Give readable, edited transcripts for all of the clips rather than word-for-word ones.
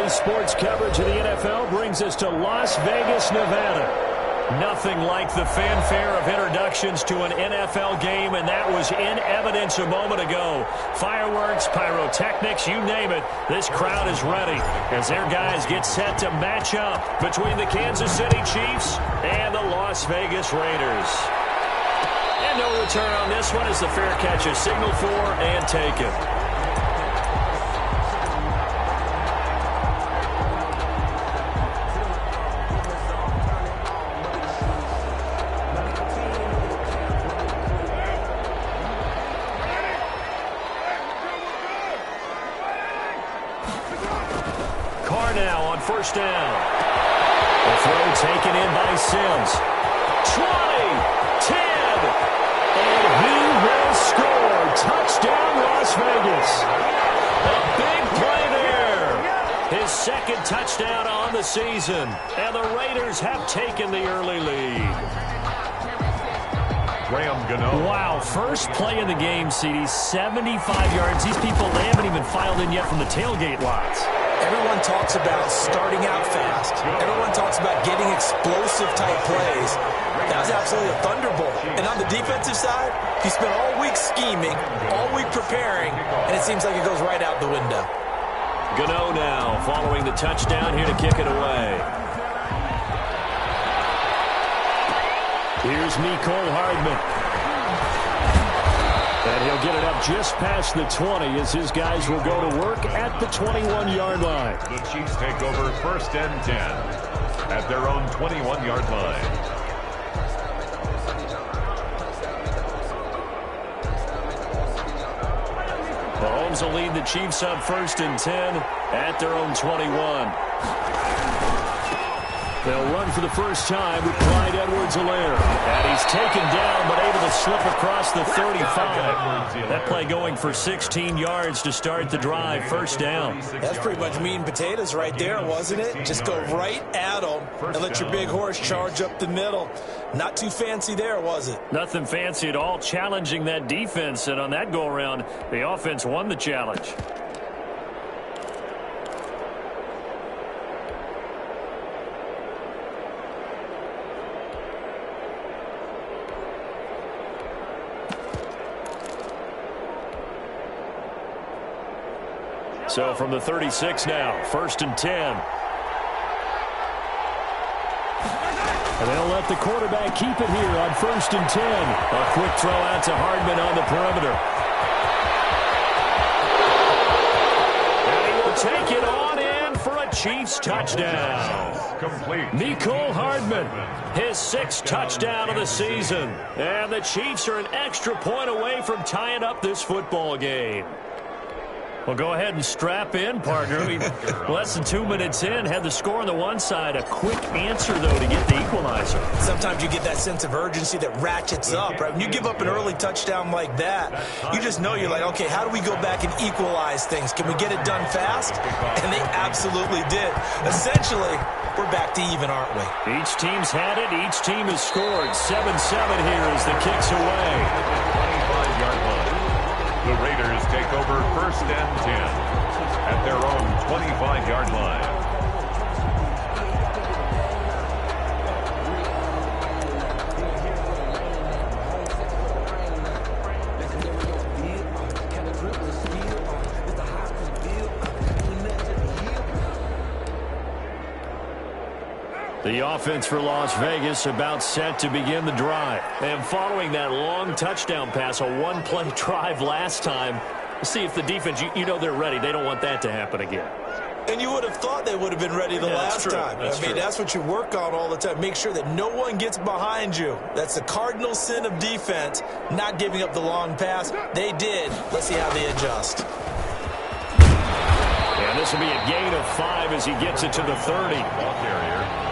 Daily sports coverage of the NFL brings us to Las Vegas, Nevada. Nothing like the fanfare of introductions to an NFL game, and that was in evidence a moment ago. Fireworks, pyrotechnics, you name it. This crowd is ready as their guys get set to match up between the Kansas City Chiefs and the Las Vegas Raiders. And no return on this one as the fair catch is signaled for and taken. First down. The throw taken in by Sims. 20, 10, and he will score. Touchdown, Las Vegas. A big play there. His second touchdown on the season, and the Raiders have taken the early lead. Wow, first play of the game, CD, 75 yards. These people, they haven't even filed in yet from the tailgate lots. Everyone talks about starting out fast. Everyone talks about getting explosive-type plays. That was absolutely a thunderbolt. And on the defensive side, he spent all week scheming, all week preparing, and it seems like it goes right out the window. Gano now following the touchdown here to kick it away. Here's Mecole Hardman. And he'll get it up just past the 20 as his guys will go to work at the 21-yard line. The Chiefs take over 1st and 10 at their own 21-yard line. Mahomes will lead the Chiefs on 1st and 10 at their own 21. They'll run for the first time with Clyde Edwards-Helaire. And he's taken down but able to slip across the 35. That play going for 16 yards to start the drive. First down. That's pretty much meat and potatoes right there, wasn't it? Just go right at them and let your big horse charge up the middle. Not too fancy there, was it? Nothing fancy at all, challenging that defense. And on that go-around, the offense won the challenge. So from the 36 now, 1st and 10. And they'll let the quarterback keep it here on 1st and 10. A quick throw out to Hardman on the perimeter. And he will take it on in for a Chiefs touchdown. Complete. Mecole Hardman, his 6th touchdown of the season. And the Chiefs are an extra point away from tying up this football game. Well, go ahead and strap in, partner. Less than 2 minutes in, had the score on the one side. A quick answer, though, to get the equalizer. Sometimes you get that sense of urgency that ratchets up, right? When you give up an early touchdown like that, you just know you're like, okay, how do we go back and equalize things? Can we get it done fast? And they absolutely did. Essentially, we're back to even, aren't we? Each team's had it. Each team has scored. 7-7 here as the kick's away. 25-yard line. The Raiders take over 1st and 10 at their own 25-yard line. The offense for Las Vegas about set to begin the drive. And following that long touchdown pass, a one-play drive last time, see if the defense, you know they're ready. They don't want that to happen again. And you would have thought they would have been ready the last time. I mean, that's what you work on all the time. Make sure that no one gets behind you. That's the cardinal sin of defense, not giving up the long pass. They did. Let's see how they adjust. And this will be a gain of 5 as he gets it to the 30.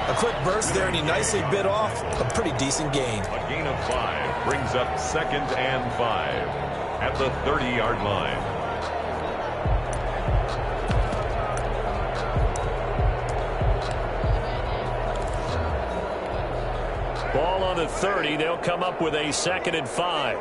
A quick burst there, and he nicely bit off a pretty decent gain. A gain of 5 brings up 2nd and 5 at the 30-yard line. Ball on the 30. They'll come up with a 2nd and 5.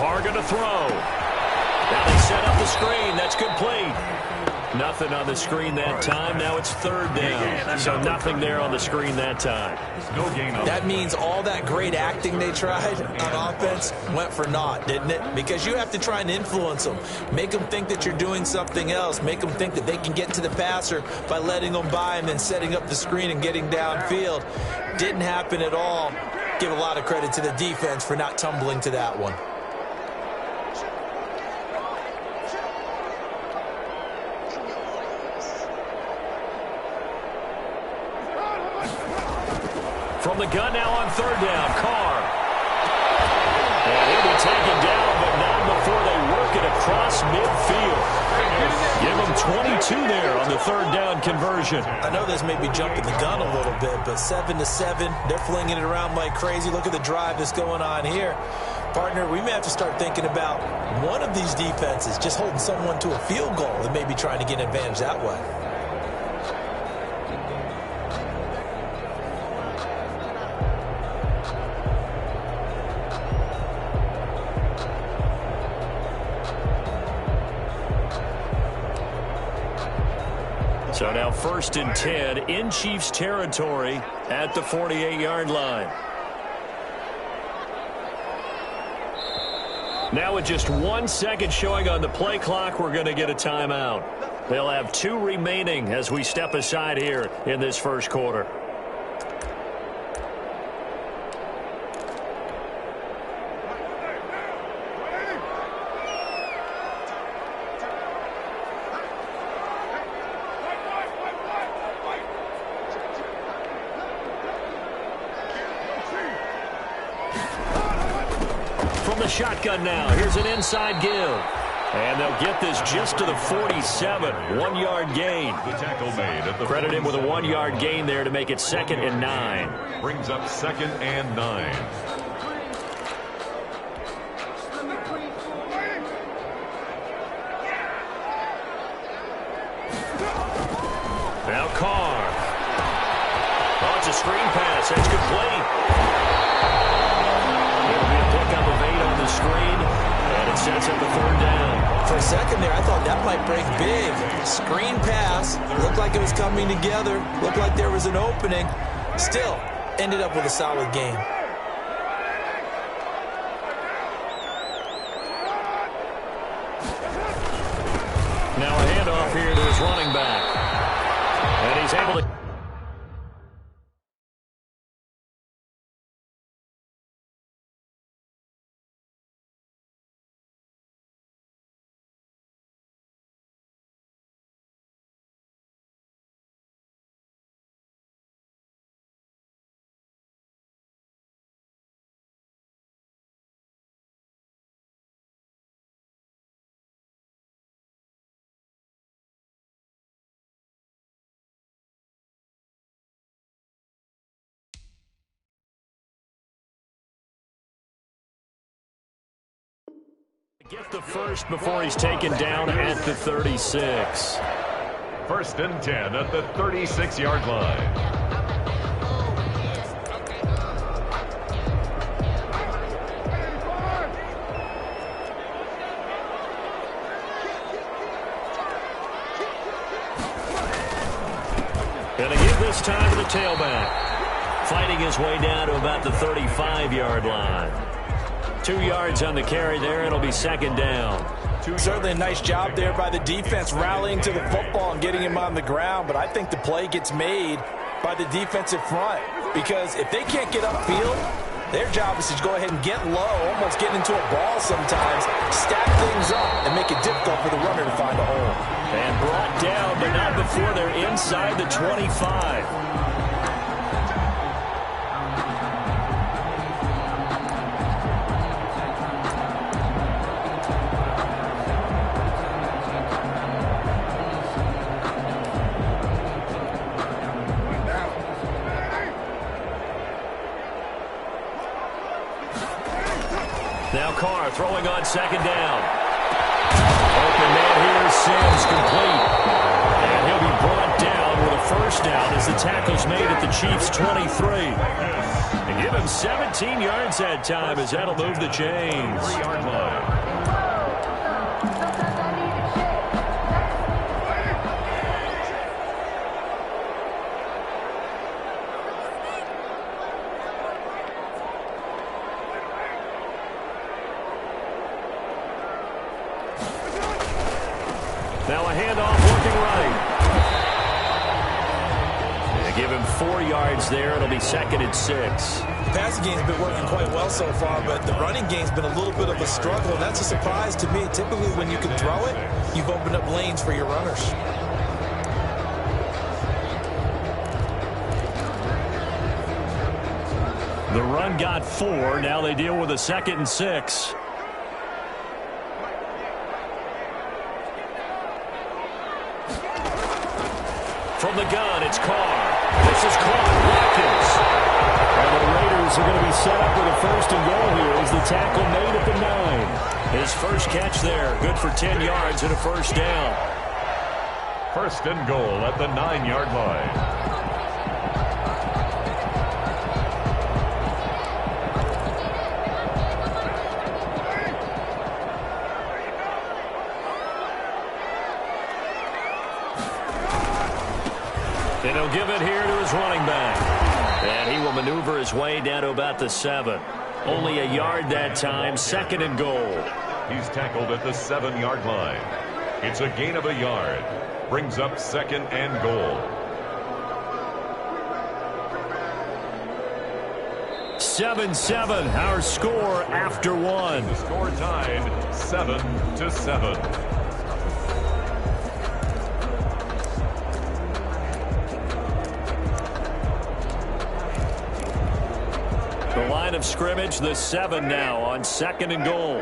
Carr going to throw. Now they set up the screen. That's complete. Nothing on the screen that time. Now it's third down. So nothing there on the screen that time. No gain on that means all that great acting they tried on offense went for naught, didn't it? Because you have to try and influence them. Make them think that you're doing something else. Make them think that they can get to the passer by letting them by and then setting up the screen and getting downfield. Didn't happen at all. Give a lot of credit to the defense for not tumbling to that one. From the gun now on third down, Carr. And he'll be taken down, but not before they work it across midfield. Give him 22 there on the third down conversion. I know this may be jumping the gun a little bit, but 7-7, they're flinging it around like crazy. Look at the drive that's going on here. Partner, we may have to start thinking about one of these defenses just holding someone to a field goal and maybe trying to get an advantage that way. So now 1st and 10 in Chiefs territory at the 48-yard line. Now with just 1 second showing on the play clock, we're going to get a timeout. They'll have 2 remaining as we step aside here in this first quarter. Shotgun now. Here's an inside give. And they'll get this just to the 47. 1-yard gain. The tackle made at the Credit him with a 1-yard gain there to make it 2nd and 9. Brings up 2nd and 9. Now Carr. Oh, it's a screen pass. That's complete. Pickup of 8 on the screen, and it sets up the third down. For a second there, I thought that might break big. Screen pass, looked like it was coming together, looked like there was an opening. Still, ended up with a solid game. Now a handoff here to his running back. And he's able to... Get the first before he's taken down at the 36. 1st and 10 at the 36-yard line. Gonna give this time to the tailback. Fighting his way down to about the 35-yard line. 2 yards on the carry there. It'll be 2nd down. Certainly a nice job there by the defense rallying to the football and getting him on the ground, but I think the play gets made by the defensive front because if they can't get upfield, their job is to go ahead and get low, almost get into a ball sometimes, stack things up, and make it difficult for the runner to find a hole. And brought down, but not before they're inside the 25. Now Carr throwing on 2nd down. Open man here, Sims complete. And he'll be brought down with a 1st first down as the tackle's made at the Chiefs' 23. And give him 17 yards that time as that'll move the chains. 3-yard line. Now a handoff working right. They give him 4 yards there. It'll be 2nd and 6. The passing game's been working quite well so far, but the running game's been a little bit of a struggle, and that's a surprise to me. Typically, when you can throw it, you've opened up lanes for your runners. The run got 4. Now they deal with a 2nd and 6. From the gun, it's Carr. This is caught. Watkins. And the Raiders are going to be set up with a 1st and goal here as the tackle made at the 9. His first catch there. Good for 10 yards and a 1st down. 1st and goal at the 9-yard line. And he'll give it here to his running back. And he will maneuver his way down to about the 7. Only a yard that time, 2nd and goal. He's tackled at the 7-yard line. It's a gain of a yard. Brings up 2nd and goal. 7-7, our score after 1. The score tied 7-7. The line of scrimmage, the 7 now on 2nd and goal.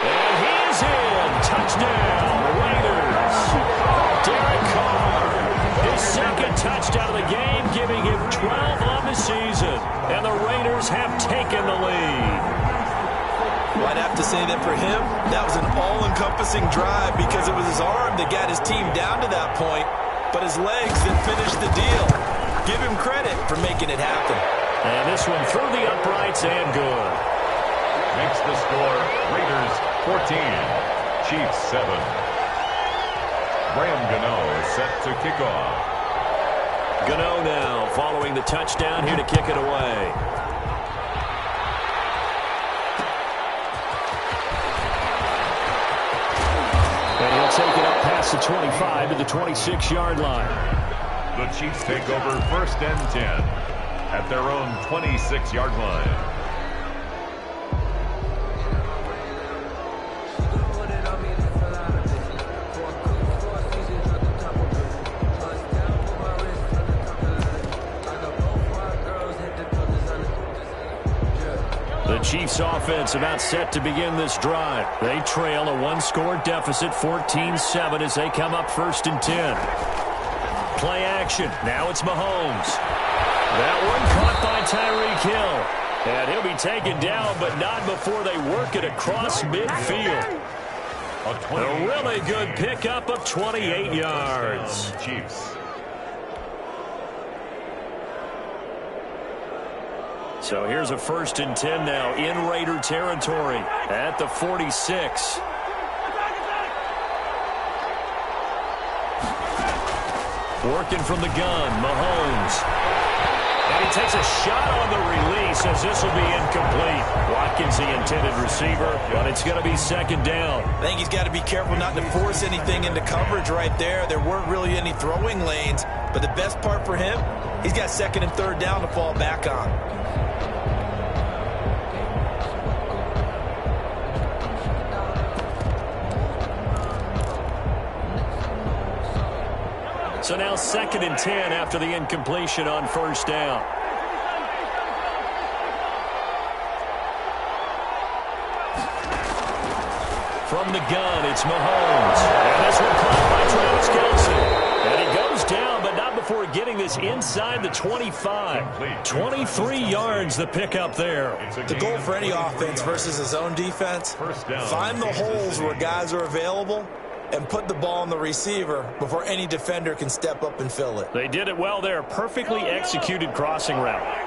And he's in. Touchdown, Raiders. Derek Carr, his 2nd touchdown of the game, giving him 12 on the season. And the Raiders have taken the lead. Well, I'd have to say that for him, that was an all-encompassing drive because it was his arm that got his team down to that point, but his legs that finished the deal. Give him credit for making it happen. And this one through the uprights and good. Makes the score Raiders 14, Chiefs 7. Graham Gano set to kick off. Gano now following the touchdown here to kick it away. And he'll take it up past the 25 to the 26-yard line. The Chiefs take over 1st and 10 at their own 26-yard line. The Chiefs offense about set to begin this drive. They trail a 1-score deficit, 14-7 as they come up 1st and 10. Play action. Now it's Mahomes. That one caught by Tyreek Hill. And he'll be taken down, but not before they work it across midfield. A really good pickup of 28 yards. Chiefs. So here's a 1st and 10 now in Raider territory at the 46. Working from the gun, Mahomes. And he takes a shot on the release as this will be incomplete. Watkins the intended receiver, but it's going to be 2nd down. I think he's got to be careful not to force anything into coverage right there. There weren't really any throwing lanes, but the best part for him, he's got 2nd and 3rd down to fall back on. So now 2nd and 10 after the incompletion on 1st down. From the gun, it's Mahomes. And this one caught by Travis Kelce. And he goes down, but not before for getting this inside the 25. 23 yards the pickup there. The goal for any offense versus a zone defense, find the holes where guys are available and put the ball on the receiver before any defender can step up and fill it. They did it well there. Perfectly executed crossing route.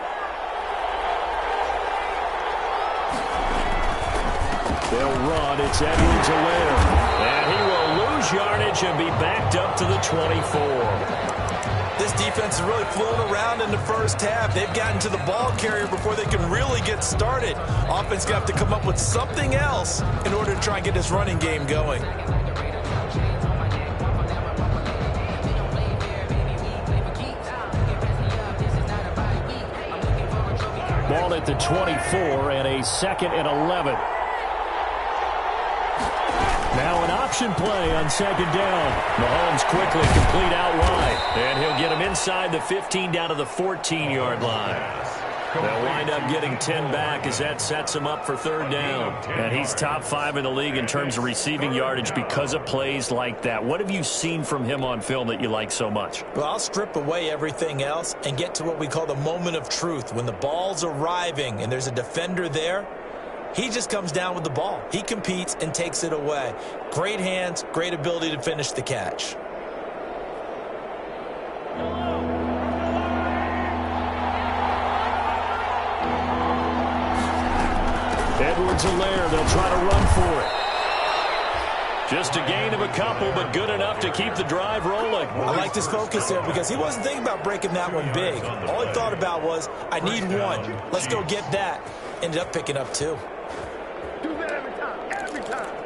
They'll run. It's Edwards-Helaire. And he will lose yardage and be backed up to the 24. This defense has really flown around in the first half. They've gotten to the ball carrier before they can really get started. Offense going to have to come up with something else in order to try and get this running game going. Ball at the 24 and a 2nd and 11. Now an option play on 2nd down. Mahomes quickly complete out wide. And he'll get him inside the 15 down to the 14-yard line. They'll wind up getting 10 back as that sets him up for 3rd down. And he's top 5 in the league in terms of receiving yardage because of plays like that. What have you seen from him on film that you like so much? Well, I'll strip away everything else and get to what we call the moment of truth. When the ball's arriving and there's a defender there, he just comes down with the ball. He competes and takes it away. Great hands, great ability to finish the catch. Edwards-Helaire, they'll try to run for it. Just a gain of a couple, but good enough to keep the drive rolling. I like this focus there because he wasn't thinking about breaking that one big. All he thought about was, I need one. Let's go get that. Ended up picking up 2. Do that every time. Every time.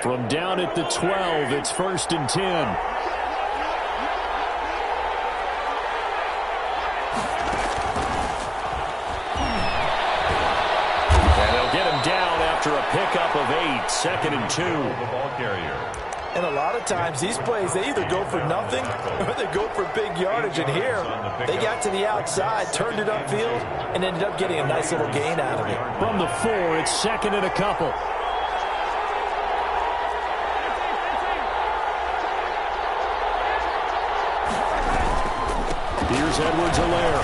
From down at the 12, it's 1st and 10. And they'll get him down after a pickup of 8, 2nd and 2. The ball carrier. And a lot of times these plays, they either go for nothing or they go for big yardage. And here, they got to the outside, turned it upfield, and ended up getting a nice little gain out of it. From the 4, it's 2nd and a couple. Here's Edwards-Helaire.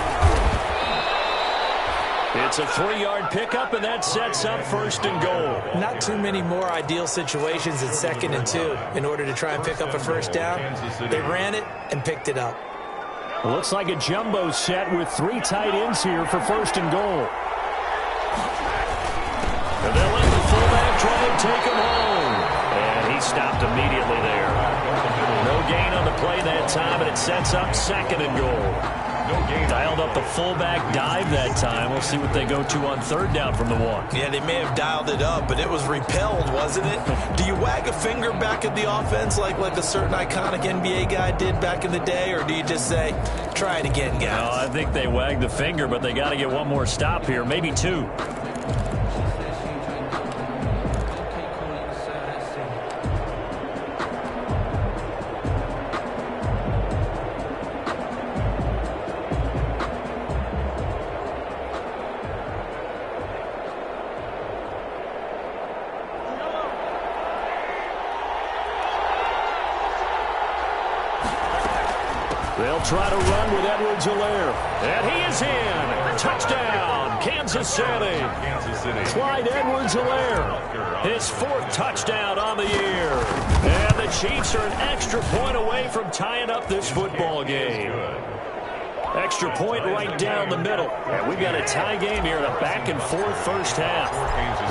It's a 3-yard pickup, and that sets up 1st and goal. Not too many more ideal situations at 2nd and 2 in order to try and pick up a 1st down. They ran it and picked it up. Looks like a jumbo set with 3 tight ends here for 1st and goal. And they'll let the fullback try and take him home. And he stopped immediately there. No gain on the play that time, and it sets up 2nd and goal. Dialed up the fullback dive that time. We'll see what they go to on 3rd down from the 1. Yeah, they may have dialed it up, but it was repelled, wasn't it? Do you wag a finger back at the offense like a certain iconic NBA guy did back in the day, or do you just say, try it again, guys? No, I think they wag the finger, but they got to get one more stop here, maybe 2. They'll try to run with Edwards-Helaire. And he is in. Touchdown, Kansas City. Clyde Edwards-Helaire. His 4th touchdown on the year. And the Chiefs are an extra point away from tying up this football game. Extra point right down the middle. And we've got a tie game here in a back-and-forth first half.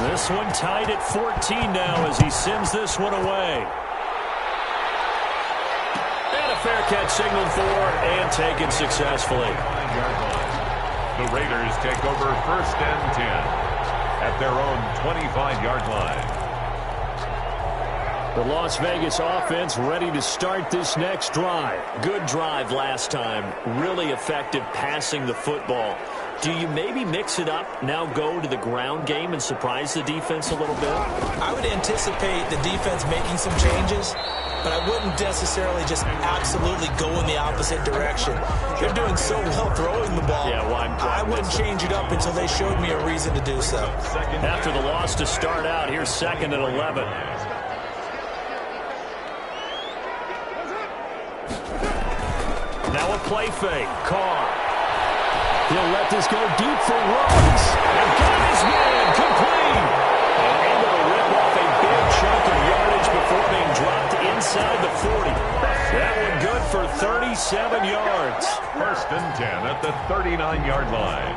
This one tied at 14 now as he sends this one away. Fair catch signaled for and taken successfully. The Raiders take over 1st and 10 at their own 25-yard line. The Las Vegas offense ready to start this next drive. Good drive last time. Really effective passing the football. Do you maybe mix it up, now go to the ground game and surprise the defense a little bit? I would anticipate the defense making some changes. but I wouldn't necessarily just absolutely go in the opposite direction. They're doing so well throwing the ball. Yeah, well, I wouldn't change it up until they showed me a reason to do so. After the loss to start out, here's 2nd and 11. Now a play fake. Carr. He'll let this go deep for Ruggs. And got his man complete. And able to rip off a big chunk of yardage before being dropped inside the 40. That one good for 37 yards. 1st and 10 at the 39-yard line.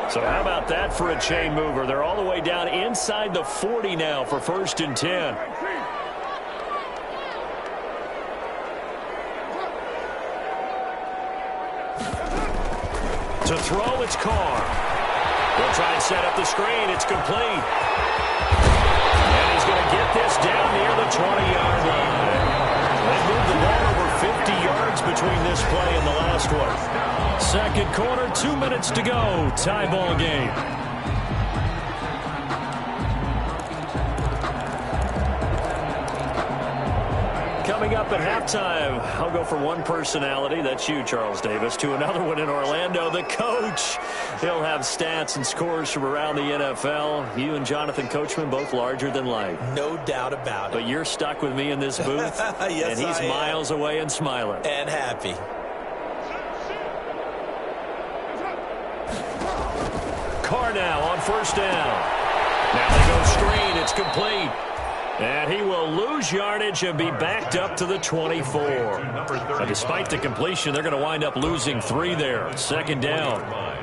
So how about that for a chain mover? They're all the way down inside the 40 now for 1st and 10. To throw, it's Carr. They'll try and set up the screen. It's complete. And he's going to get this down near the 20-yard line. They moved the ball over 50 yards between this play and the last one. 2nd quarter, 2 minutes to go. Tie ball game. Coming up at halftime, I'll go from one personality, that's you, Charles Davis, to another one in Orlando, the coach. He'll have stats and scores from around the NFL. You and Jonathan Coachman, both larger than life. No doubt about it. But you're stuck with me in this booth, yes, and he's miles away and smiling. And happy. Carr now on 1st down. Now they go screen, it's complete. And he will lose yardage and be backed up to the 24. But despite the completion, they're going to wind up losing 3 there. 2nd down.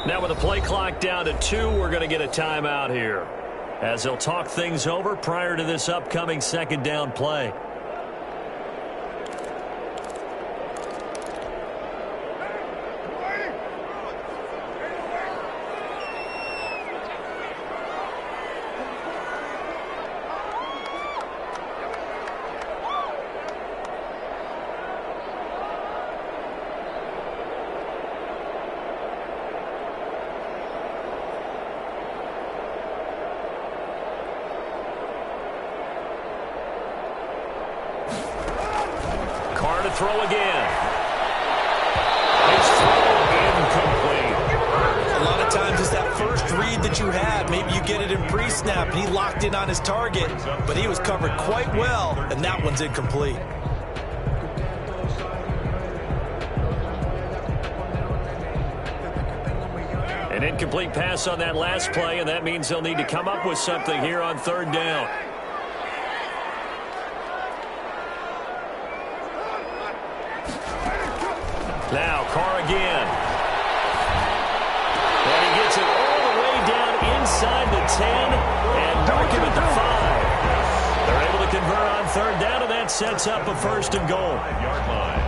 Now with the play clock down to 2, we're going to get a timeout here, as they'll talk things over prior to this upcoming 2nd down play. Carr to throw again. His throw incomplete. A lot of times it's that first read that you had. Maybe you get it in pre-snap, and he locked in on his target, but he was covered quite well, and that one's incomplete. An incomplete pass on that last play, and that means they'll need to come up with something here on 3rd down. Now, Carr again. And he gets it all the way down inside the 10 and mark him at the 5. They're able to convert on 3rd down, and that sets up a 1st and goal. 5-yard line.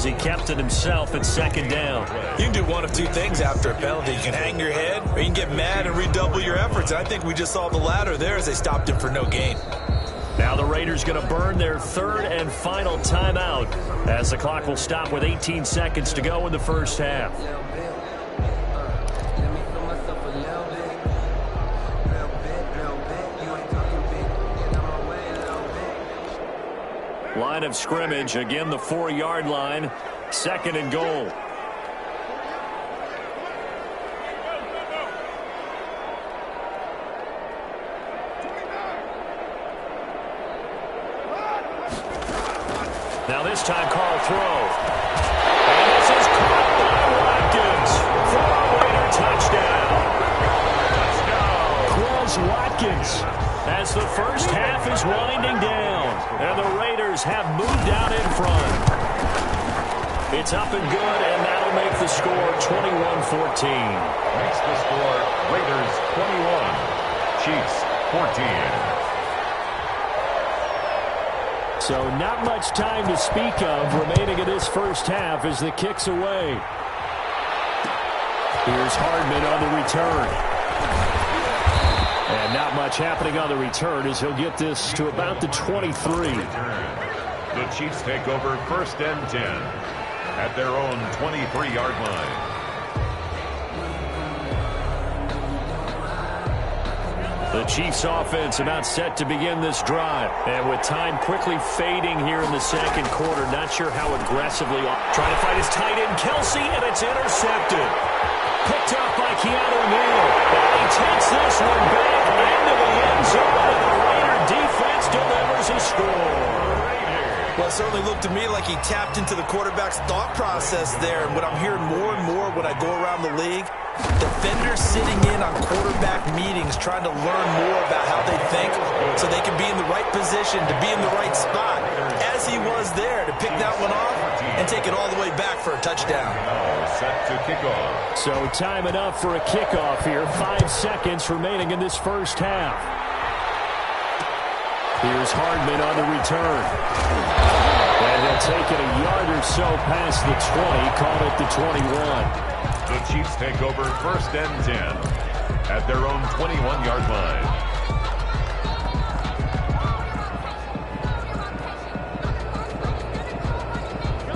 He kept it himself at 2nd down. You can do one of two things after a penalty. You can hang your head, or you can get mad and redouble your efforts. I think we just saw the latter there as they stopped him for no gain. Now the Raiders going to burn their 3rd and final timeout, as the clock will stop with 18 seconds to go in the 1st half. Line of scrimmage, again the 4-yard line, 2nd and goal. Now this time, Carl throw. And this is caught by Watkins for a Raider touchdown. Quez Watkins as the first half is winding down. And the Raiders have moved out in front. It's up and good, and that'll make the score 21-14. Makes the score Raiders 21, Chiefs 14. So not much time to speak of remaining in this first half as the kick's away. Here's Hardman on the return. And not much happening on the return as he'll get this to about the 23. The Chiefs take over 1st and 10 at their own 23-yard line. The Chiefs offense about set to begin this drive. And with time quickly fading here in the second quarter, not sure how aggressively. Trying to find his tight end, Kelsey, and it's intercepted. Picked up by Keanu Neal. And he takes this one back into the end zone, and the Raider defense delivers a score. Well, it certainly looked to me like he tapped into the quarterback's thought process there. And what I'm hearing more and more when I go around the league, defenders sitting in on quarterback meetings trying to learn more about how they think so they can be in the right position to be in the right spot, as he was there to pick that one off and take it all the way back for a touchdown. Set to kick off. So time enough for a kickoff here. 5 seconds remaining in this first half. Here's Hardman on the return. And he'll take it a yard or so past the 20, call it the 21. The Chiefs take over 1st and 10 at their own 21-yard line.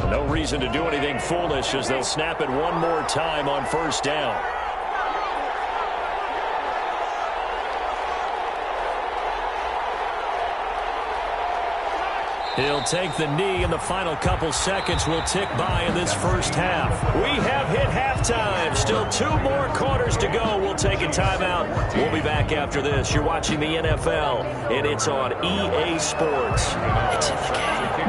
No reason to do anything foolish as they'll snap it one more time on 1st down. He'll take the knee, and the final couple seconds will tick by in this first half. We have hit halftime. Still 2 more quarters to go. We'll take a timeout. We'll be back after this. You're watching the NFL, and it's on EA Sports. It's in the game.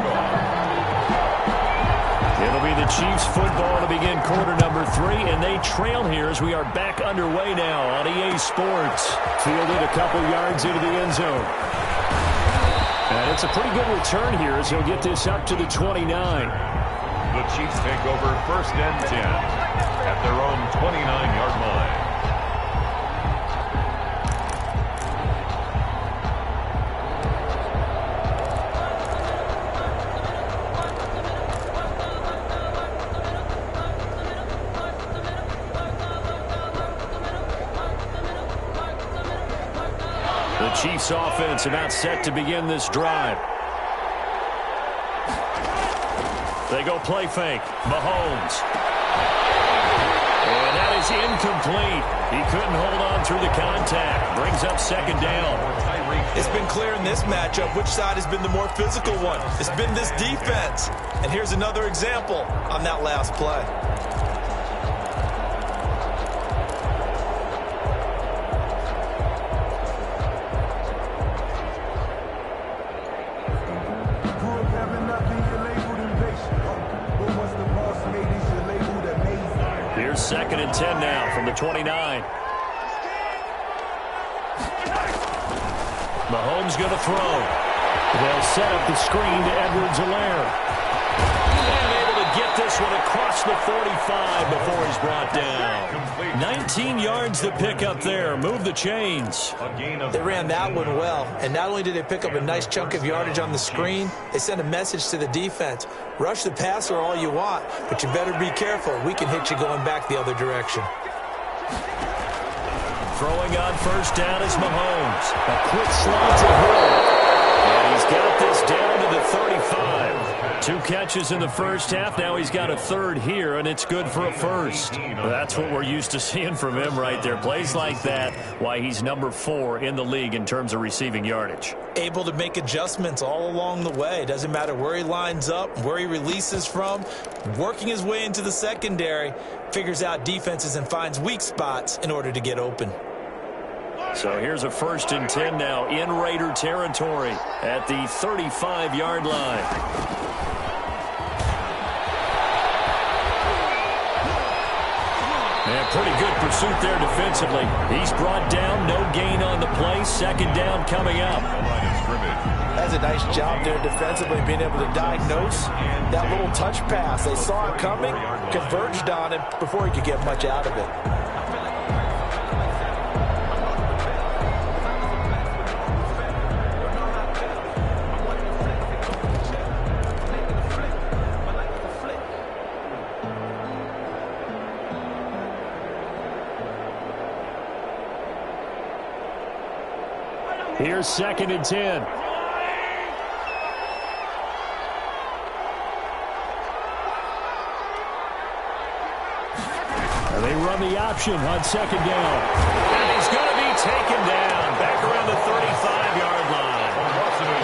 It'll be the Chiefs football to begin quarter number 3, and they trail here as we are back underway now on EA Sports. Fielded a couple yards into the end zone. And it's a pretty good return here as he'll get this up to the 29. The Chiefs take over 1st and 10 at their own 29-yard line. The Chiefs offense about set to begin this drive. They go play fake. Mahomes. And that is incomplete. He couldn't hold on through the contact. Brings up 2nd down. It's been clear in this matchup which side has been the more physical one. It's been this defense. And here's another example on that last play. Here's 2nd and 10 now from the 29. Mahomes going to throw. They'll set up the screen to Edwards-Helaire. And able to get this one across the 45 before he's brought down. 19 yards to pick up there. Move the chains. They ran that one well. And not only did they pick up a nice chunk of yardage on the screen, they sent a message to the defense. Rush the passer all you want, but you better be careful. We can hit you going back the other direction. Throwing on 1st down is Mahomes. A quick slide to Hill. And he's got this down to the 35. 2 catches in the first half. Now he's got a 3rd here, and it's good for a 1st. That's what we're used to seeing from him right there. Plays like that, why he's number 4 in the league in terms of receiving yardage. Able to make adjustments all along the way. Doesn't matter where he lines up, where he releases from. Working his way into the secondary, figures out defenses and finds weak spots in order to get open. So here's a 1st and 10 now in Raider territory at the 35-yard line. Pretty good pursuit there defensively. He's brought down, no gain on the play. Second down coming up. That's a nice job there defensively, being able to diagnose that little touch pass. They saw it coming, converged on it before he could get much out of it. Here's 2nd and 10. And they run the option on 2nd down. And he's going to be taken down back around the 35-yard line.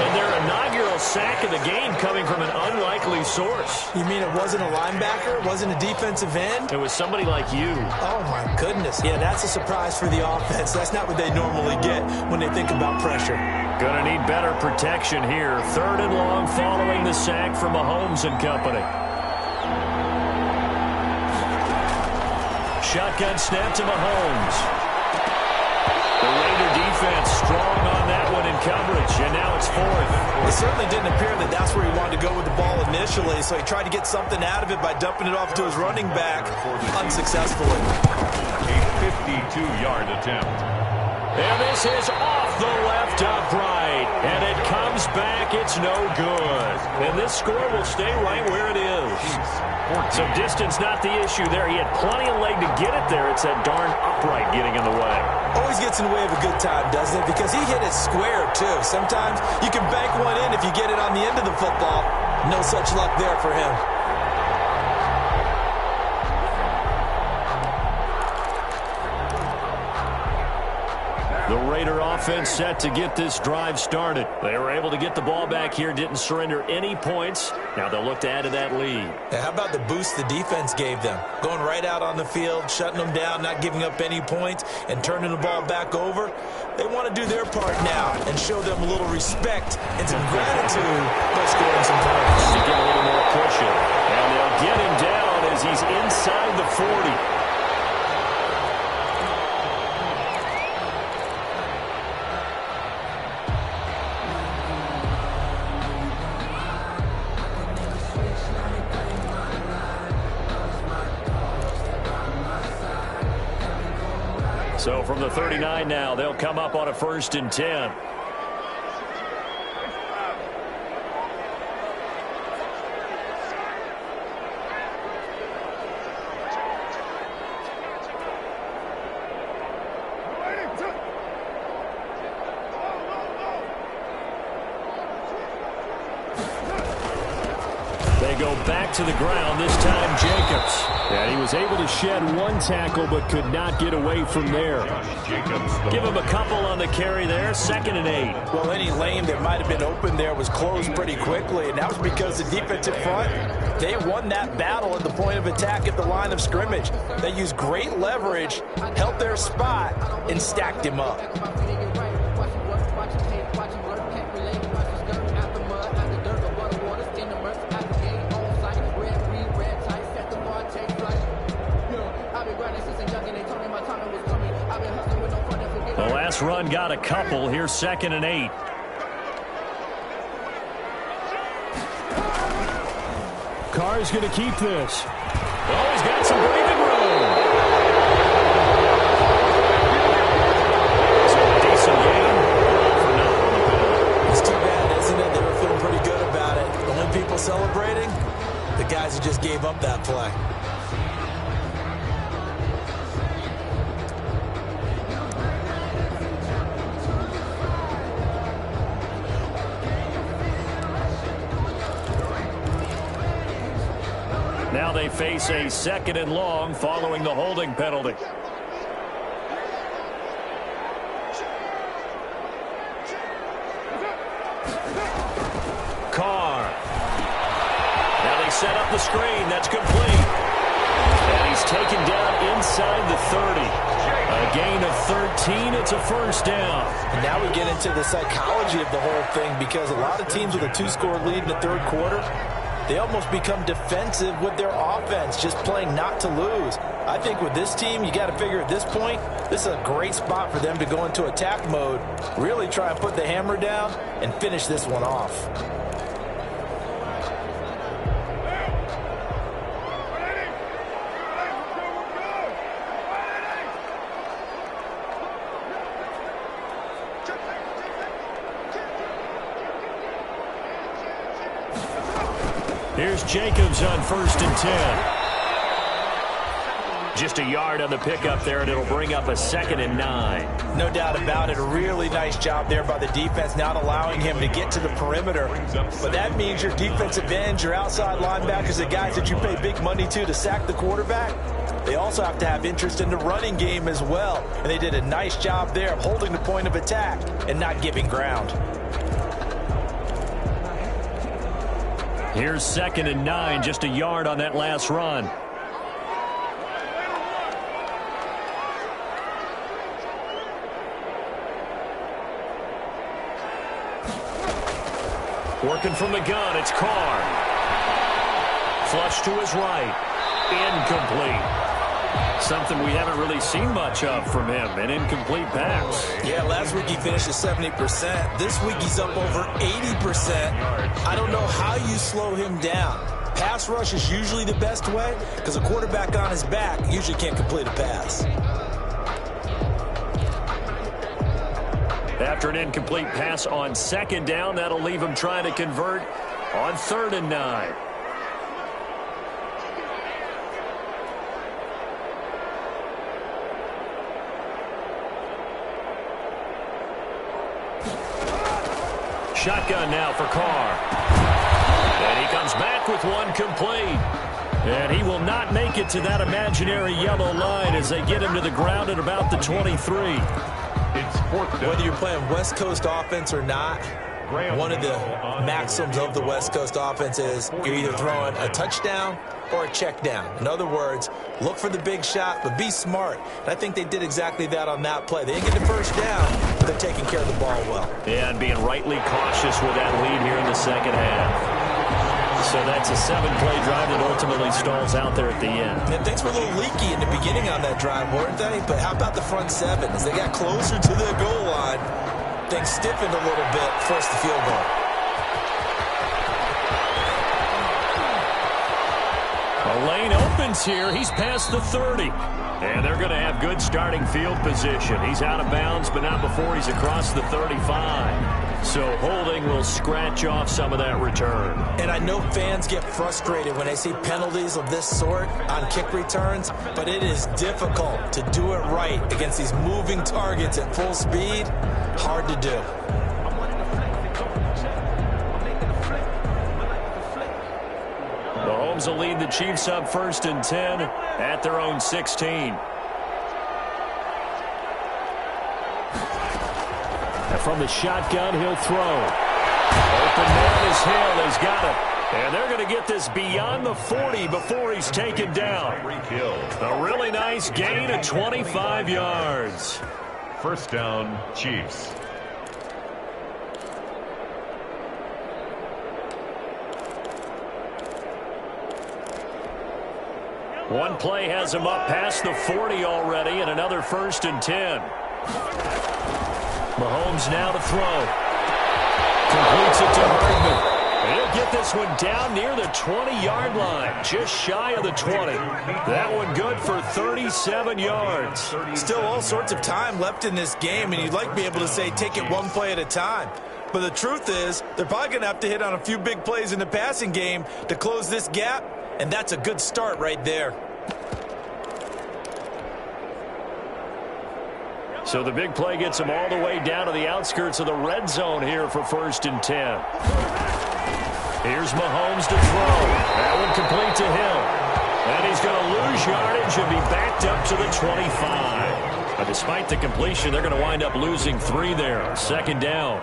And their inaugural sack of the game coming from an unlikely source. You mean it wasn't a linebacker? It wasn't a defensive end? It was somebody like you. Oh, my goodness. Yeah, that's a surprise for the offense. That's not what they normally get when they think about pressure. Going to need better protection here. 3rd and long following the sack from Mahomes and company. Shotgun snap to Mahomes. The Raider defense strong on that one in coverage, and now it's 4th. It certainly didn't appear that that's where he wanted to go with the ball initially, so he tried to get something out of it by dumping it off to his running back unsuccessfully. A 52-yard attempt. And this is off the left upright, and it comes back. It's no good. And this score will stay right where it is. So distance not the issue there. He had plenty of leg to get it there. It's that darn upright getting in the way. Always gets in the way of a good time, doesn't it? Because he hit it square, too. Sometimes you can bank one in if you get it on the end of the football. No such luck there for him. The Raider offense set to get this drive started. They were able to get the ball back here, didn't surrender any points. Now they'll look to add to that lead. How about the boost the defense gave them? Going right out on the field, shutting them down, not giving up any points, and turning the ball back over. They want to do their part now and show them a little respect and some gratitude by scoring some points. To get a little more cushion. And they'll get him down as he's inside the 40. So from the 39 now, they'll come up on a 1st and 10. They go back to the ground, this time Jacobs. And he was able to shed one tackle but could not get away from there. Give him a couple on the carry there, 2nd and 8. Well, any lane that might have been open there was closed pretty quickly, and that was because the defensive front, they won that battle at the point of attack at the line of scrimmage. They used great leverage, held their spot, and stacked him up. The last run got a couple. Here's 2nd and 8. Carr's going to keep this. Oh, he's got some breathing room. So a decent game for nothing on the field. It's too bad, isn't it? They were feeling pretty good about it. The only people celebrating, the guys who just gave up that play. Now they face a 2nd and long following the holding penalty. Carr. Now they set up the screen. That's complete. And he's taken down inside the 30. A gain of 13. It's a 1st down. And now we get into the psychology of the whole thing, because a lot of teams with a 2-score lead in the 3rd quarter, they almost become defensive with their offense, just playing not to lose. I think with this team, you got to figure at this point, this is a great spot for them to go into attack mode, really try and put the hammer down and finish this one off. Here's Jacobs on 1st and 10. Just a yard on the pickup there, and it'll bring up a 2nd and 9. No doubt about it. A really nice job there by the defense, not allowing him to get to the perimeter. But that means your defensive ends, your outside linebackers, the guys that you pay big money to sack the quarterback, they also have to have interest in the running game as well. And they did a nice job there of holding the point of attack and not giving ground. Here's 2nd and 9, just a yard on that last run. Working from the gun, it's Carr. Flush to his right. Incomplete. Something we haven't really seen much of from him, an incomplete pass. Yeah, last week he finished at 70%. This week he's up over 80%. I don't know how you slow him down. Pass rush is usually the best way because a quarterback on his back usually can't complete a pass. After an incomplete pass on 2nd down, that'll leave him trying to convert on 3rd and 9. Shotgun now for Carr. And he comes back with one complete. And he will not make it to that imaginary yellow line as they get him to the ground at about the 23. It's 4th down. Whether you're playing West Coast offense or not, one of the maxims of the West Coast offense is you're either throwing a touchdown or a check down. In other words, look for the big shot, but be smart. And I think they did exactly that on that play. They didn't get the first down, but they're taking care of the ball well. Yeah, and being rightly cautious with that lead here in the 2nd half. So that's a 7-play drive that ultimately stalls out there at the end. And things were a little leaky in the beginning on that drive, weren't they? But how about the front 7? As they got closer to the goal line, things stiffened a little bit, forced the field goal. A lane opens here. He's past the 30. And they're going to have good starting field position. He's out of bounds, but not before he's across the 35. So holding will scratch off some of that return. And I know fans get frustrated when they see penalties of this sort on kick returns, but it is difficult to do it right against these moving targets at full speed. Hard to do. Mahomes will lead the Chiefs up 1st and 10 at their own 16. And from the shotgun, he'll throw. Open man is Hill. He's got it. And they're going to get this beyond the 40 before he's taken down. A really nice gain of 25 yards. 1st down, Chiefs. One play has him up past the 40 already, and another 1st and 10. Mahomes now to throw. Completes it to Hardman. He'll get this one down near the 20-yard line, just shy of the 20. That one good for 37 yards. Still all sorts of time left in this game, and you'd like to be able to say take it one play at a time. But the truth is, they're probably going to have to hit on a few big plays in the passing game to close this gap, and that's a good start right there. So the big play gets him all the way down to the outskirts of the red zone here for 1st and 10. Here's Mahomes to throw. That one complete to Hill. And he's going to lose yardage and be backed up to the 25. But despite the completion, they're going to wind up losing 3 there. 2nd down.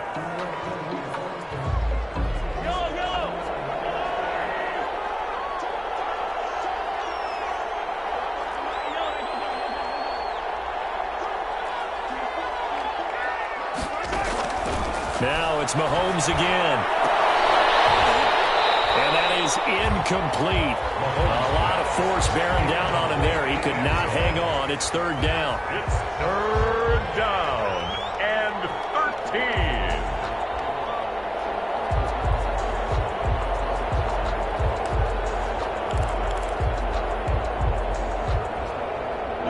Now it's Mahomes again. And that is incomplete. A lot of force bearing down on him there. He could not hang on. It's third down. It's third down and 13.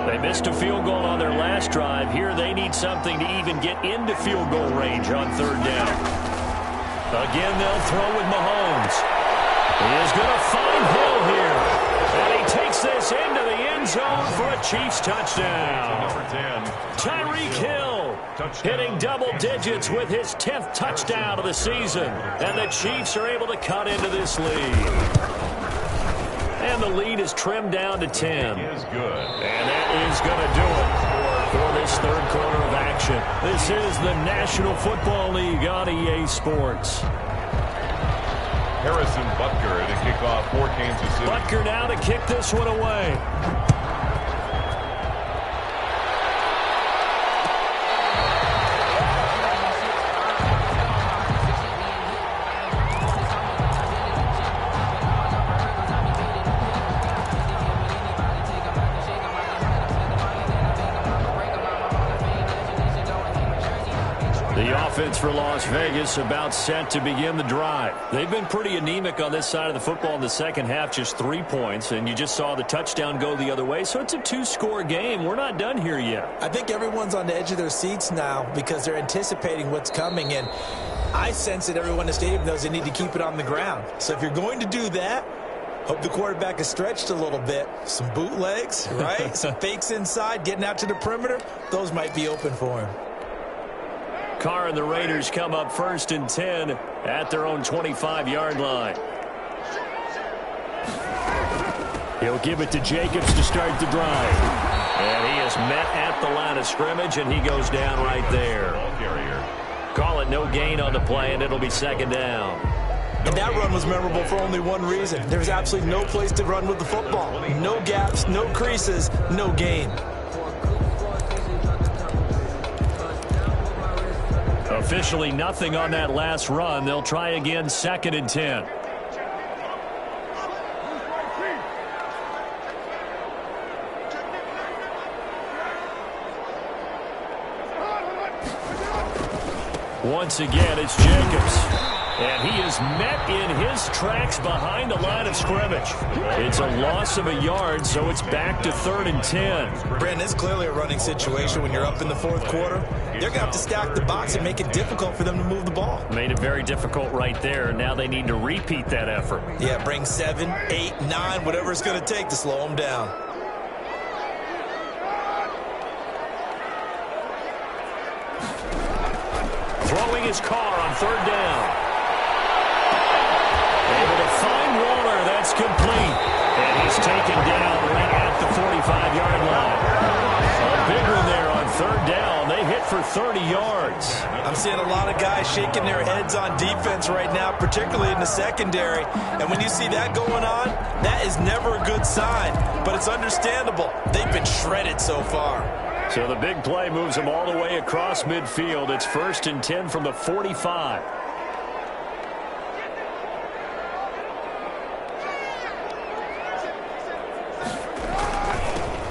They missed a field goal on their last drive. Here they need something to even get into field goal range on third down. Again, they'll throw with Mahomes. He is going to find Hill here. And he takes this into the end zone for a Chiefs touchdown. Number 10. Tyreek Hill hitting double digits with his 10th touchdown of the season. And the Chiefs are able to cut into this lead. And the lead is trimmed down to 10. Is good. And that is going to do it for this third quarter of action. This is the National Football League on EA Sports. Harrison Butker to kick off for Kansas City. Butker now to kick this one away. Offense for Las Vegas about set to begin the drive. They've been pretty anemic on this side of the football in the second half, just 3 points, and you just saw the touchdown go the other way, so it's a two-score game. We're not done here yet. I think everyone's on the edge of their seats now because they're anticipating what's coming, and I sense that everyone in the stadium knows they need to keep it on the ground. So if you're going to do that, hope the quarterback is stretched a little bit. Some bootlegs, right? Some fakes inside, getting out to the perimeter. Those might be open for him. Carr and the Raiders come up first and 10 at their own 25-yard line. He'll give it to Jacobs to start the drive. And he is met at the line of scrimmage, and he goes down right there. Call it no gain on the play, and it'll be second down. And that run was memorable for only one reason. There's absolutely no place to run with the football. No gaps, no creases, no gain. Officially nothing on that last run. They'll try again, second and 10. Once again, it's Jacobs. And he is met in his tracks behind the line of scrimmage. It's a loss of a yard, so it's back to third and 10. Brandon, it's clearly a running situation when you're up in the fourth quarter. They're going to have to stack the box and make it difficult for them to move the ball. Made it very difficult right there. Now they need to repeat that effort. Yeah, bring 7, 8, 9, whatever it's going to take to slow them down. Throwing his Carr on third down. Able to find Waller. That's complete. And he's taken down right at the 45-yard line. A big one there on third down. They hit for 30 yards. I'm seeing a lot of guys shaking their heads on defense right now, particularly in the secondary. And when you see that going on, that is never a good sign. But it's understandable. They've been shredded so far. So the big play moves them all the way across midfield. It's first and 10 from the 45.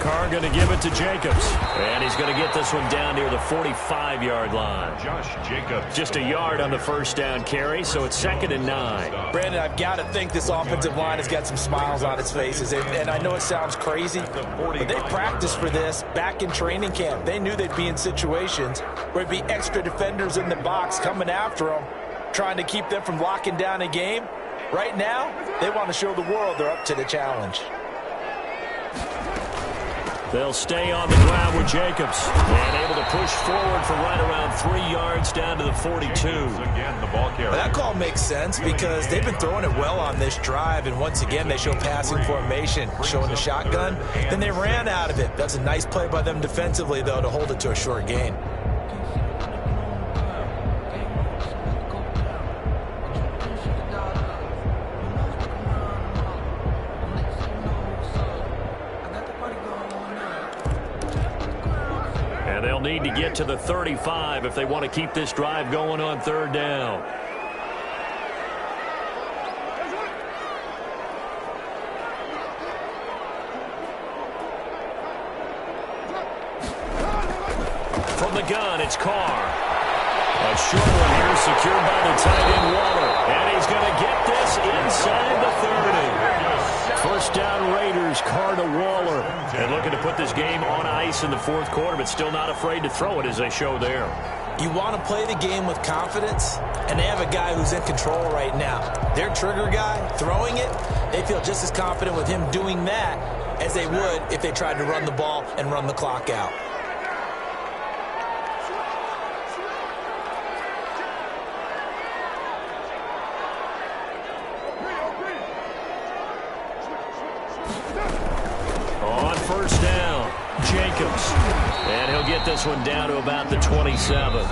Carr going to give it to Jacobs. And he's going to get this one down near the 45-yard line. Josh Jacobs. Just a yard on the first down carry, so it's second and 9. Brandon, I've got to think this offensive line has got some smiles on its faces. And I know it sounds crazy, but they practiced for this back in training camp. They knew they'd be in situations where there'd be extra defenders in the box coming after them, trying to keep them from locking down a game. Right now, they want to show the world they're up to the challenge. They'll stay on the ground with Jacobs. And able to push forward for right around 3 yards down to the 42. Again, the ball carrier. Well, that call makes sense because they've been throwing it well on this drive. And once again, they show passing formation, showing the shotgun. Then they ran out of it. That's a nice play by them defensively, though, to hold it to a short gain. They'll need to get to the 35 if they want to keep this drive going on third down. the gun, it's Carr. A short one here secured by the tight end Waller. And he's going to get this inside the 30. First down Raiders, Carr to Waller. And looking to put this game on ice in the fourth quarter, but still not afraid to throw it as they show there. You want to play the game with confidence, and they have a guy who's in control right now. Their trigger guy, throwing it, they feel just as confident with him doing that as they would if they tried to run the ball and run the clock out. On first down, Jacobs. And he'll get this one down to about the 27.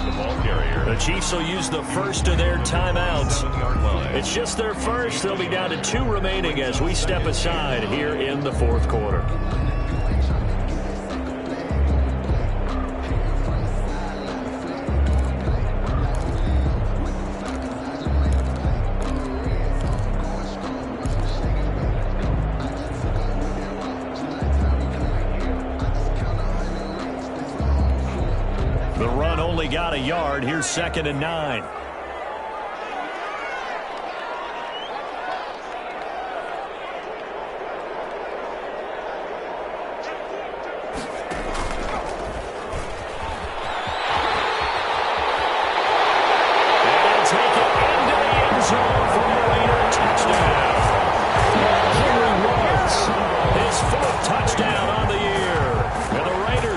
The Chiefs will use the first of their timeouts. It's just their first. They'll be down to 2 remaining as we step aside here in the fourth quarter. The run only got a yard. Here's 2nd and 9.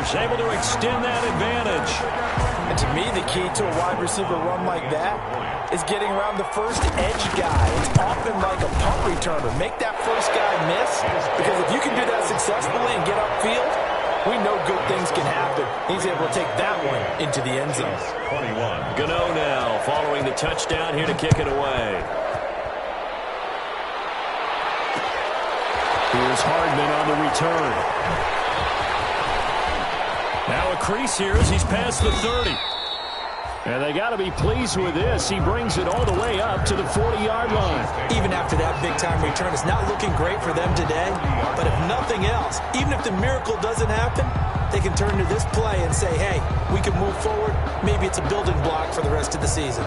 Able to extend that advantage. And to me, the key to a wide receiver run like that is getting around the first edge guy. It's often like a punt returner. Make that first guy miss, because if you can do that successfully and get upfield, we know good things can happen. He's able to take that one into the end zone. 21. Gano now following the touchdown here to kick it away. Here's Hardman on the return. Now a crease here as he's past the 30. And they got to be pleased with this. He brings it all the way up to the 40-yard line. Even after that big-time return, it's not looking great for them today. But if nothing else, even if the miracle doesn't happen, they can turn to this play and say, hey, we can move forward. Maybe it's a building block for the rest of the season.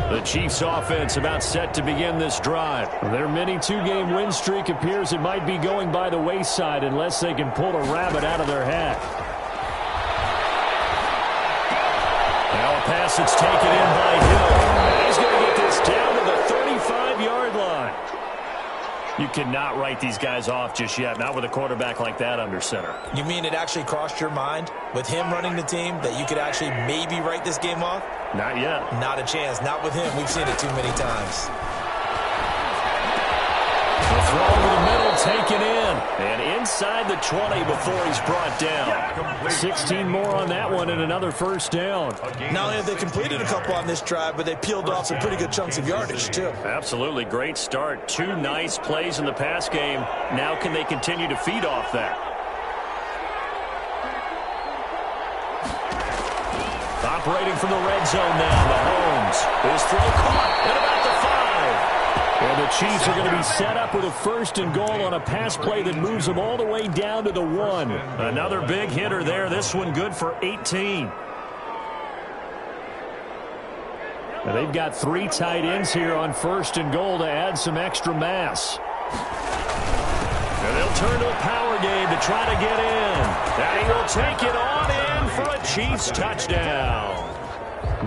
The Chiefs offense about set to begin this drive. Their mini 2-game win streak appears it might be going by the wayside unless they can pull a rabbit out of their hat. Now a pass that's taken in by Hill. He's going to get this down to the 35-yard line. You cannot write these guys off just yet, not with a quarterback like that under center. You mean it actually crossed your mind with him running the team that you could actually maybe write this game off? Not yet. Not a chance. Not with him. We've seen it too many times. The throw over the middle taken in. And inside the 20 before he's brought down. 16 more on that one and another first down. Not only have they completed a couple on this drive, but they peeled off some pretty good chunks of yardage, too. Absolutely. Great start. 2 nice plays in the pass game. Now can they continue to feed off that? Operating from the red zone now, Mahomes. His throw caught at about the 5. And the Chiefs are going to be set up with a 1st and goal on a pass play that moves them all the way down to the 1. Another big hitter there. This one good for 18. Now they've got 3 tight ends here on 1st and goal to add some extra mass. And they'll turn to a power game to try to get in. And he will take it on in for a Chiefs touchdown.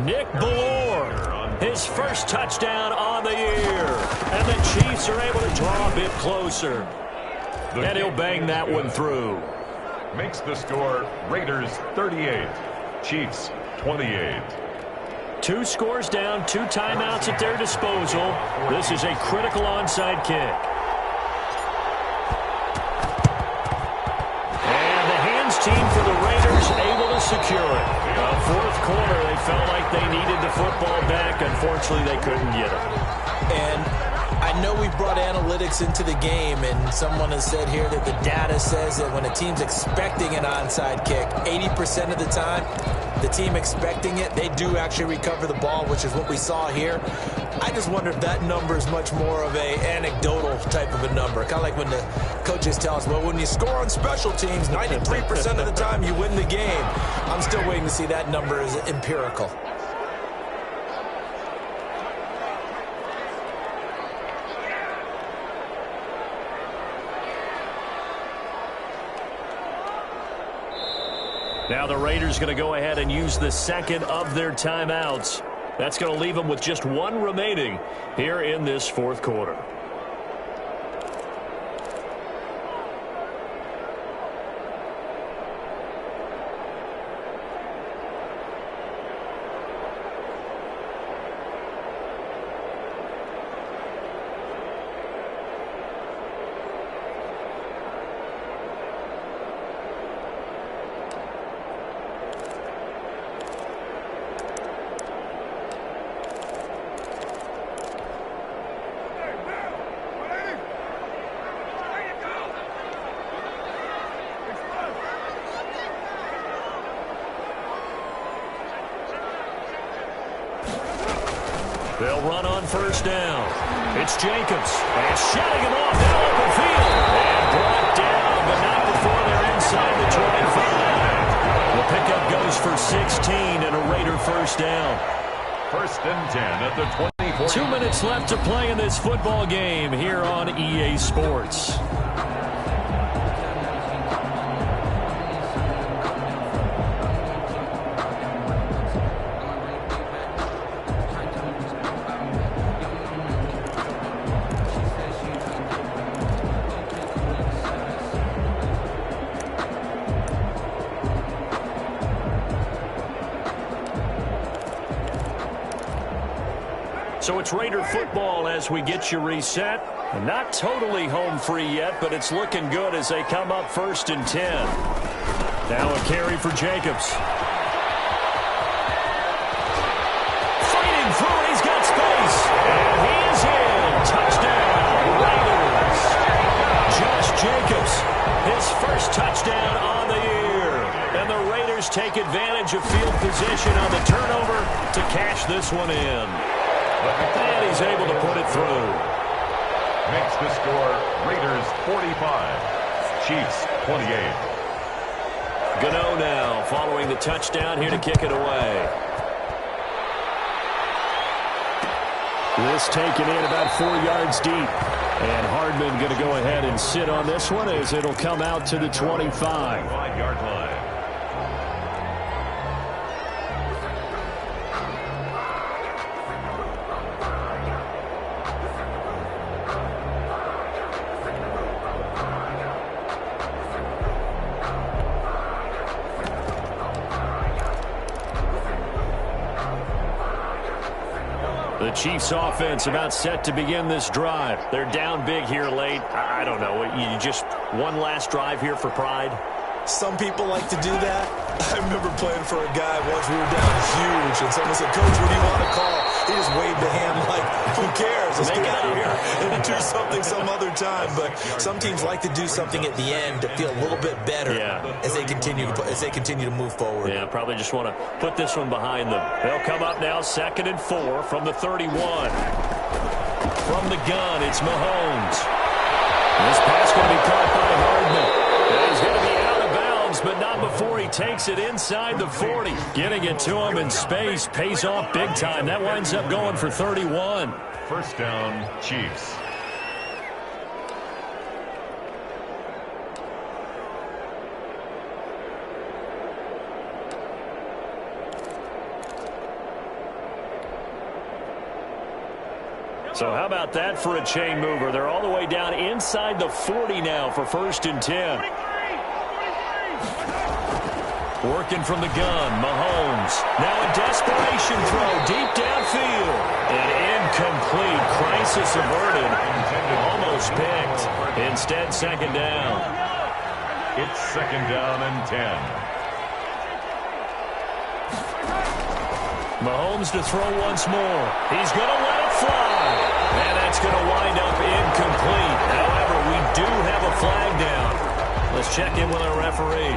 Nick Ballore, his first touchdown on the year. And the Chiefs are able to draw a bit closer. And he'll bang that one through. Makes the score Raiders 38, Chiefs 28. 2 scores down, 2 timeouts at their disposal. This is a critical onside kick. Team for the Raiders able to secure it. Fourth quarter, they felt like they needed the football back. Unfortunately, they couldn't get it. And I know we brought analytics into the game, and someone has said here that the data says that when a team's expecting an onside kick, 80% of the time, the team expecting it, they do actually recover the ball, which is what we saw here. I just wonder if that number is much more of a anecdotal type of a number. Kind of like when the coaches tell us, well, when you score on special teams, 93% of the time you win the game. I'm still waiting to see that number as empirical. Now the Raiders going to go ahead and use the second of their timeouts. That's going to leave them with just one remaining here in this fourth quarter. They'll run on first down. It's Jacobs. And shutting him off down open field. And brought down, but not before they're inside the 25. The pickup goes for 16 and a Raider first down. First and 10 at the 24. 2 minutes left to play in this football game here on EA Sports. So it's Raider football as we get you reset. Not totally home free yet, but it's looking good as they come up first and 10. Now a carry for Jacobs. Fighting through, he's got space. And he is in. Touchdown, Raiders. Josh Jacobs, his first touchdown on the year. And the Raiders take advantage of field position on the turnover to cash this one in. And he's able to put it through. Makes the score Raiders 45, Chiefs 28. Gano now following the touchdown here to kick it away. This taken in about 4 yards deep. And Hardman going to go ahead and sit on this one as it'll come out to the 25. 5-yard line. The Chiefs offense about set to begin this drive. They're down big here late. I don't know. You just one last drive here for pride? Some people like to do that. I remember playing for a guy once. We were down huge, and someone said, "Coach, what do you want to call?" He just waved the hand like, "Who cares? Let's get out of here and do something some other time." But some teams like to do something at the end to feel a little bit better as they continue to move forward. Yeah, probably just want to put this one behind them. They'll come up now, 2nd and 4 from the 31. From the gun, it's Mahomes. This pass going to be caught by Hardman. And he's going to be out of bounds, but not before he takes it inside the 40. Getting it to him in space pays off big time. That winds up going for 31. First down, Chiefs. So how about that for a chain mover? They're all the way down inside the 40 now for 1st and 10. Working from the gun, Mahomes. Now a desperation throw deep downfield. And incomplete. Crisis averted. Almost picked. Instead, 2nd down. It's 2nd down and 10. Mahomes to throw once more. He's going to let it fly. And that's going to wind up incomplete. However, we do have a flag down. Let's check in with our referee.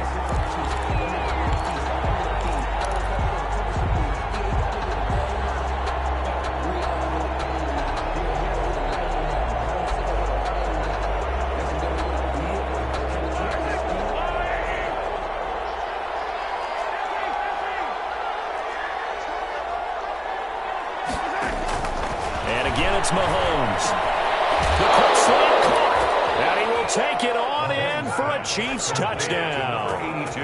Again, it's Mahomes. The quick slant caught. And he will take it on in for a Chiefs touchdown. 82.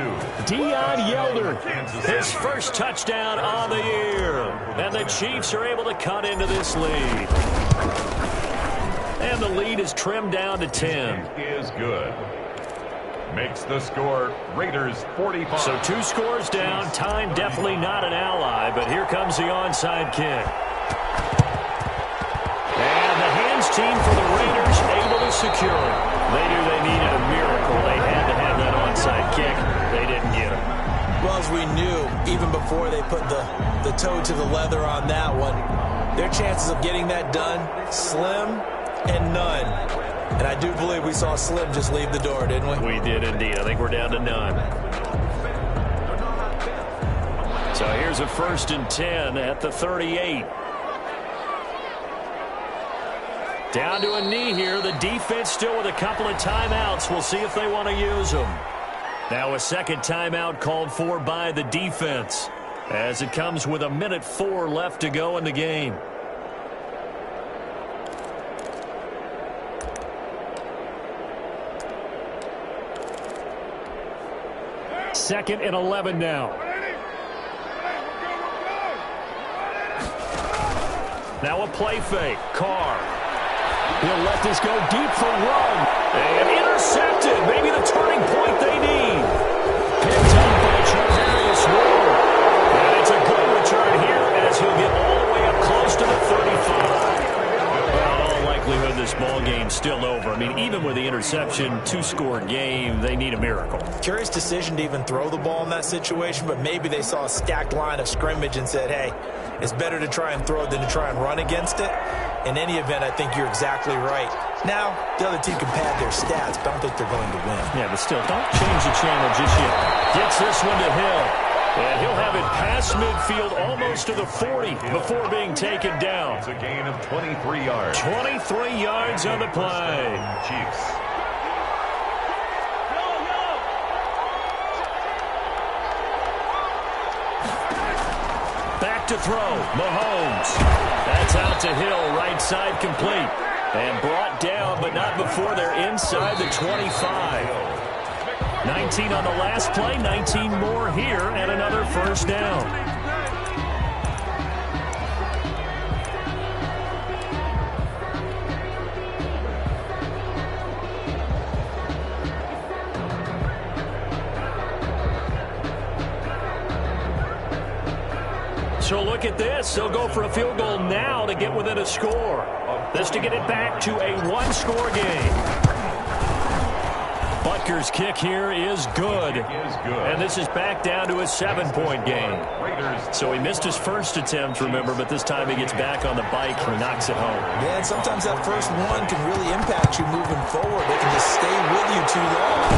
Deion Yelder, his first touchdown on the year. And the Chiefs are able to cut into this lead. And the lead is trimmed down to 10. Is good. Makes the score Raiders 45. So 2 scores down. Time definitely not an ally, but here comes the onside kick. And the hands team for the Raiders able to secure it. They knew they needed a miracle. They had to have that onside kick. They didn't get it. Well, as we knew, even before they put the toe to the leather on that one, their chances of getting that done, slim and none. And I do believe we saw Slim just leave the door, didn't we? We did indeed. I think we're down to none. So here's a 1st and 10 at the 38. Down to a knee here. The defense still with a couple of timeouts. We'll see if they want to use them. Now a second timeout called for by the defense as it comes with 1:04 left to go in the game. Second and 11 now. Now a play fake. Carr. He'll let this go deep for one. And intercepted. Maybe the turning point they need. Picked up by Charvarius Ward. And it's a good return here as he'll get all the way up close to the 35. Well, in all likelihood, this ball game's still over. I mean, even with the interception, 2-score game, they need a miracle. Curious decision to even throw the ball in that situation, but maybe they saw a stacked line of scrimmage and said, hey, it's better to try and throw than to try and run against it. In any event, I think you're exactly right. Now, the other team can pad their stats, but I don't think they're going to win. Yeah, but still, don't change the channel just yet. Gets this one to Hill. And he'll have it past midfield almost to the 40 before being taken down. It's a gain of 23 yards. 23 yards on the play. Chiefs. Back to throw. Mahomes. That's out to Hill. Right side complete. And brought down, but not before they're inside the 25. 19 on the last play. 19 more here and another first down. So look at this. They'll go for a field goal now to get within a score. This to get it back to a 1-score game. Butker's kick here is good. And this is back down to a 7-point game. So he missed his first attempt, remember, but this time he gets back on the bike and knocks it home. Yeah, and sometimes that first one can really impact you moving forward. They can just stay with you too long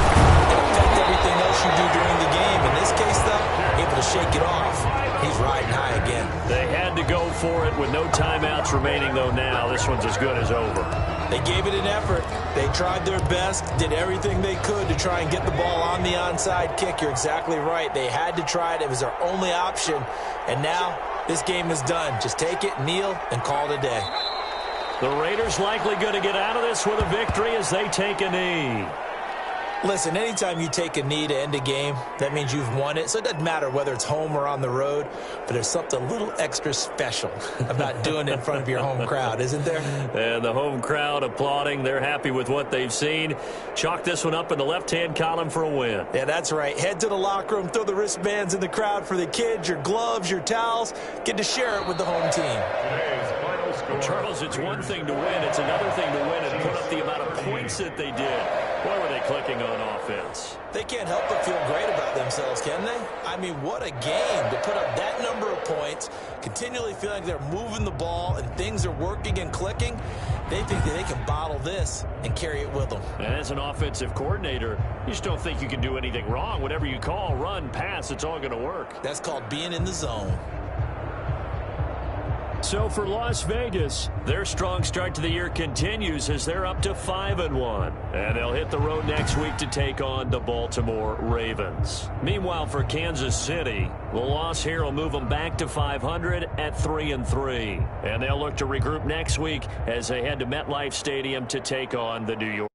and affect everything else you do during the game. In this case, though, able to shake it off. He's riding high again. They had to go for it with no timeouts remaining, though, now. This one's as good as over. They gave it an effort. They tried their best, did everything they could to try and get the ball on the onside kick. You're exactly right. They had to try it. It was their only option. And now this game is done. Just take it, kneel, and call it a day. The Raiders likely going to get out of this with a victory as they take a knee. Listen, anytime you take a knee to end a game, that means you've won it. So it doesn't matter whether it's home or on the road, but there's something a little extra special about doing it in front of your home crowd, isn't there? And the home crowd applauding. They're happy with what they've seen. Chalk this one up in the left-hand column for a win. Yeah, that's right. Head to the locker room, throw the wristbands in the crowd for the kids, your gloves, your towels. Get to share it with the home team. Charles, it's one thing to win. It's another thing to win and put up the amount of points that they did. Why were they clicking on offense? They can't help but feel great about themselves, can they? I mean, what a game to put up that number of points, continually feeling like they're moving the ball and things are working and clicking. They think that they can bottle this and carry it with them. And as an offensive coordinator, you just don't think you can do anything wrong. Whatever you call, run, pass, it's all going to work. That's called being in the zone. So for Las Vegas, their strong start to the year continues as they're up to 5-1. And they'll hit the road next week to take on the Baltimore Ravens. Meanwhile, for Kansas City, the loss here will move them back to 500 at 3-3. And they'll look to regroup next week as they head to MetLife Stadium to take on the New York.